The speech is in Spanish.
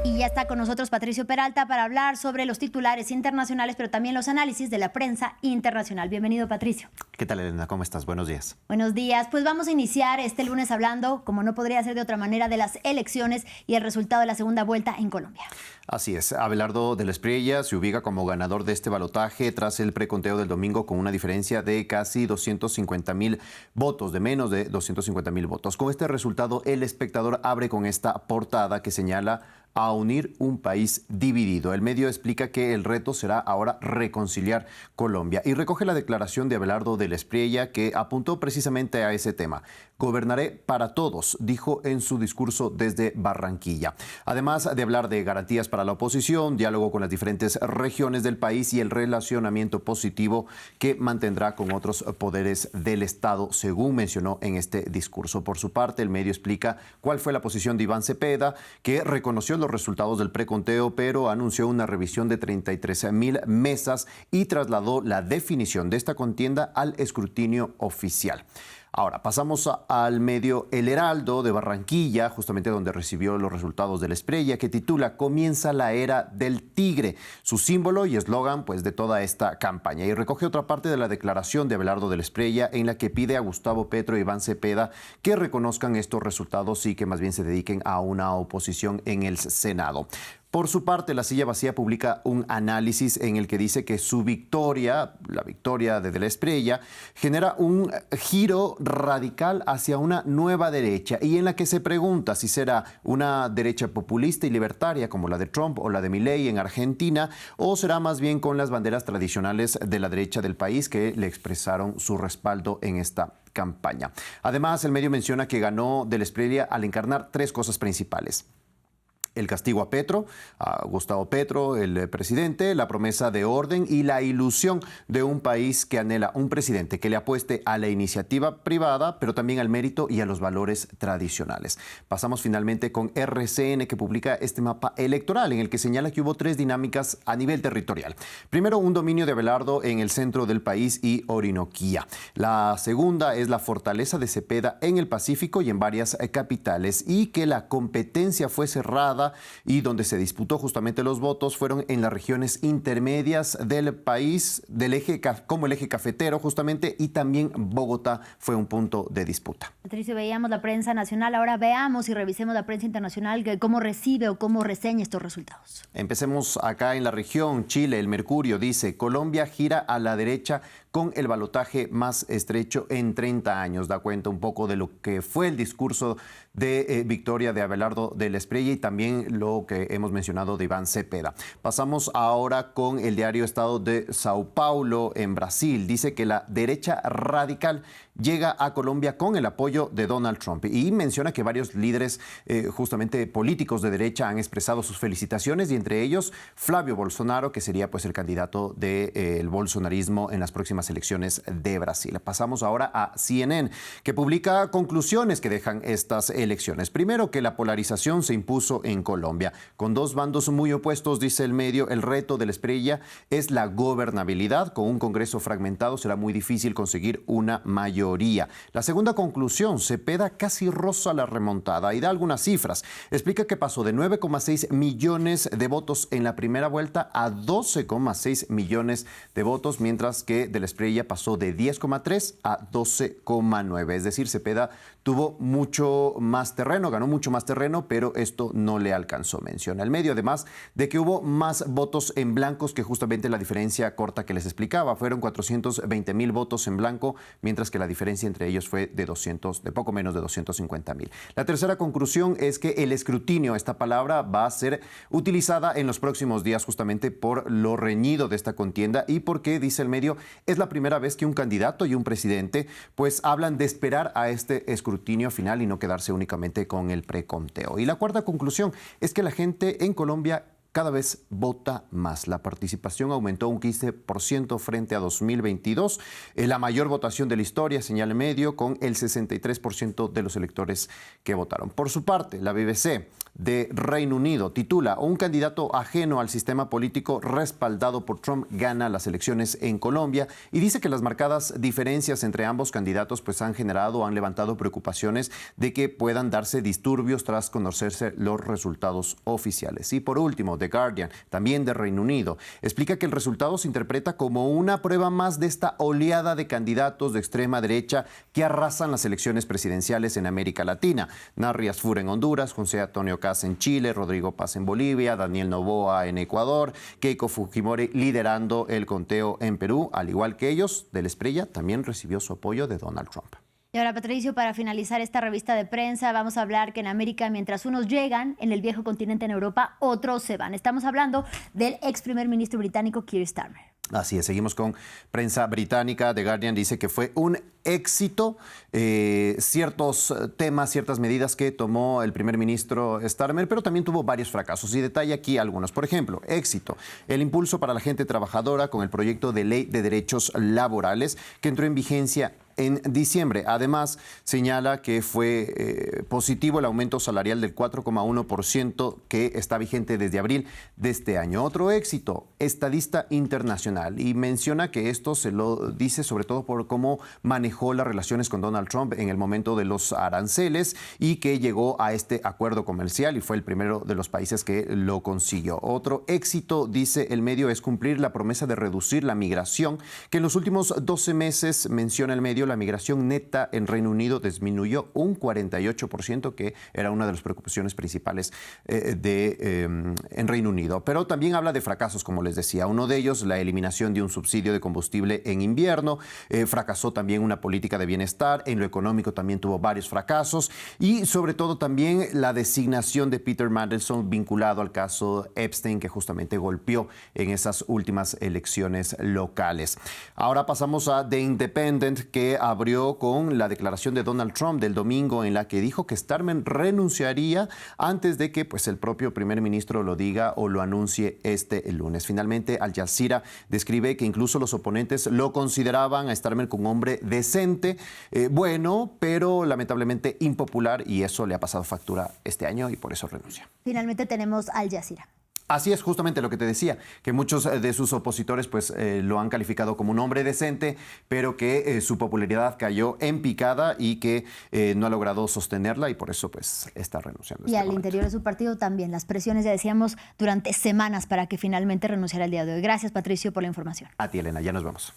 Y ya está con nosotros Patricio Peralta para hablar sobre los titulares internacionales, pero también los análisis de la prensa internacional. Bienvenido, Patricio. ¿Qué tal, Elena? ¿Cómo estás? Buenos días. Buenos días. Pues vamos a iniciar este lunes hablando, como no podría ser de otra manera, de las elecciones y el resultado de la segunda vuelta en Colombia. Así es. Abelardo de la Espriella se ubica como ganador de este balotaje tras el preconteo del domingo con una diferencia de casi 250,000 votos, de menos de 250,000 votos. Con este resultado, El Espectador abre con esta portada que señala a unir un país dividido. El medio explica que el reto será ahora reconciliar Colombia y recoge la declaración de Abelardo de la Espriella, que apuntó precisamente a ese tema. Gobernaré para todos, dijo en su discurso desde Barranquilla. Además de hablar de garantías para la oposición, diálogo con las diferentes regiones del país y el relacionamiento positivo que mantendrá con otros poderes del Estado, según mencionó en este discurso. Por su parte, el medio explica cuál fue la posición de Iván Cepeda, que reconoció los resultados del preconteo, pero anunció una revisión de 33,000 mesas y trasladó la definición de esta contienda al escrutinio oficial. Ahora, pasamos al medio El Heraldo de Barranquilla, justamente donde recibió los resultados de la Espriella, que titula "Comienza la era del tigre", su símbolo y eslogan pues, de toda esta campaña. Y recoge otra parte de la declaración de Abelardo de la Espriella, en la que pide a Gustavo Petro y Iván Cepeda que reconozcan estos resultados y que más bien se dediquen a una oposición en el Senado. Por su parte, La Silla Vacía publica un análisis en el que dice que su victoria, la victoria de la Espriella, genera un giro radical hacia una nueva derecha y en la que se pregunta si será una derecha populista y libertaria como la de Trump o la de Milei en Argentina, o será más bien con las banderas tradicionales de la derecha del país que le expresaron su respaldo en esta campaña. Además, el medio menciona que ganó de la Espriella al encarnar tres cosas principales: el castigo a Petro, a Gustavo Petro, el presidente, la promesa de orden y la ilusión de un país que anhela un presidente que le apueste a la iniciativa privada, pero también al mérito y a los valores tradicionales. Pasamos finalmente con RCN, que publica este mapa electoral en el que señala que hubo tres dinámicas a nivel territorial. Primero, un dominio de Abelardo en el centro del país y Orinoquía. La segunda es la fortaleza de Cepeda en el Pacífico y en varias capitales, y que la competencia fue cerrada y donde se disputó justamente los votos fueron en las regiones intermedias del país, como el eje cafetero justamente, y también Bogotá fue un punto de disputa. Patricio, veíamos la prensa nacional, ahora veamos y revisemos la prensa internacional, cómo recibe o cómo reseña estos resultados. Empecemos acá en la región. Chile, El Mercurio dice: Colombia gira a la derecha con el balotaje más estrecho en 30 años. Da cuenta un poco de lo que fue el discurso de victoria de Abelardo de la Espriella y también lo que hemos mencionado de Iván Cepeda. Pasamos ahora con el diario Estado de Sao Paulo en Brasil. Dice que la derecha radical llega a Colombia con el apoyo de Donald Trump y menciona que varios líderes justamente políticos de derecha han expresado sus felicitaciones, y entre ellos Flavio Bolsonaro, que sería pues el candidato del bolsonarismo en las próximas elecciones de Brasil. Pasamos ahora a CNN, que publica conclusiones que dejan estas elecciones. Primero, que la polarización se impuso en Colombia. Con dos bandos muy opuestos, dice el medio, el reto de la Espriella es la gobernabilidad. Con un Congreso fragmentado será muy difícil conseguir una mayoría. La segunda conclusión: Cepeda casi roza la remontada y da algunas cifras. Explica que pasó de 9,6 millones de votos en la primera vuelta a 12,6 millones de votos, mientras que de la Espriella pasó de 10,3 a 12,9. Es decir, Cepeda tuvo mucho más terreno, ganó mucho más terreno, pero esto no le alcanzó. Menciona el medio, además, de que hubo más votos en blancos que justamente la diferencia corta que les explicaba. Fueron 420,000 votos en blanco, mientras que la diferencia entre ellos fue de poco menos de 250,000. La tercera conclusión es que el escrutinio, esta palabra, va a ser utilizada en los próximos días justamente por lo reñido de esta contienda y porque, dice el medio, es la primera vez que un candidato y un presidente pues hablan de esperar a este escrutinio final y no quedarse únicamente con el preconteo. Y la cuarta conclusión es que la gente en Colombia cada vez vota más. La participación aumentó un 15% frente a 2022, la mayor votación de la historia, señala el medio, con el 63% de los electores que votaron. Por su parte, la BBC de Reino Unido. Titula: un candidato ajeno al sistema político respaldado por Trump gana las elecciones en Colombia, y dice que las marcadas diferencias entre ambos candidatos pues han levantado preocupaciones de que puedan darse disturbios tras conocerse los resultados oficiales. Y por último, The Guardian, también de Reino Unido, explica que el resultado se interpreta como una prueba más de esta oleada de candidatos de extrema derecha que arrasan las elecciones presidenciales en América Latina. Narri Asfur en Honduras, José Antonio Caz en Chile, Rodrigo Paz en Bolivia, Daniel Noboa en Ecuador, Keiko Fujimori liderando el conteo en Perú. Al igual que ellos, Del Espriella también recibió su apoyo de Donald Trump. Y ahora, Patricio, para finalizar esta revista de prensa, vamos a hablar que en América, mientras unos llegan, en el viejo continente en Europa, otros se van. Estamos hablando del ex primer ministro británico Keir Starmer. Así es, seguimos con prensa británica. The Guardian dice que fue un éxito ciertos temas, ciertas medidas que tomó el primer ministro Starmer, pero también tuvo varios fracasos, y detalla aquí algunos. Por ejemplo, éxito: el impulso para la gente trabajadora con el proyecto de ley de derechos laborales que entró en vigencia en diciembre. Además, señala que fue positivo el aumento salarial del 4,1% que está vigente desde abril de este año. Otro éxito: estadista internacional, y menciona que esto se lo dice sobre todo por cómo manejó las relaciones con Donald Trump en el momento de los aranceles, y que llegó a este acuerdo comercial y fue el primero de los países que lo consiguió. Otro éxito, dice el medio, es cumplir la promesa de reducir la migración, que en los últimos 12 meses, menciona el medio, la migración neta en Reino Unido disminuyó un 48%, que era una de las preocupaciones principales en Reino Unido. Pero también habla de fracasos, como les decía. Uno de ellos, la eliminación de un subsidio de combustible en invierno. Fracasó también una política de bienestar. En lo económico también tuvo varios fracasos, y sobre todo también la designación de Peter Mandelson vinculado al caso Epstein, que justamente golpeó en esas últimas elecciones locales. Ahora pasamos a The Independent, que abrió con la declaración de Donald Trump del domingo, en la que dijo que Starmer renunciaría antes de que el propio primer ministro lo diga o lo anuncie este lunes. Finalmente, Al Jazeera describe que incluso los oponentes lo consideraban a Starmer como un hombre decente, bueno, pero lamentablemente impopular, y eso le ha pasado factura este año y por eso renuncia. Finalmente tenemos Al Jazeera. Así es, justamente lo que te decía, que muchos de sus opositores lo han calificado como un hombre decente, pero que su popularidad cayó en picada y que no ha logrado sostenerla, y por eso está renunciando. Y al interior de su partido también, las presiones, ya decíamos, durante semanas para que finalmente renunciara el día de hoy. Gracias, Patricio, por la información. A ti, Elena, ya nos vemos.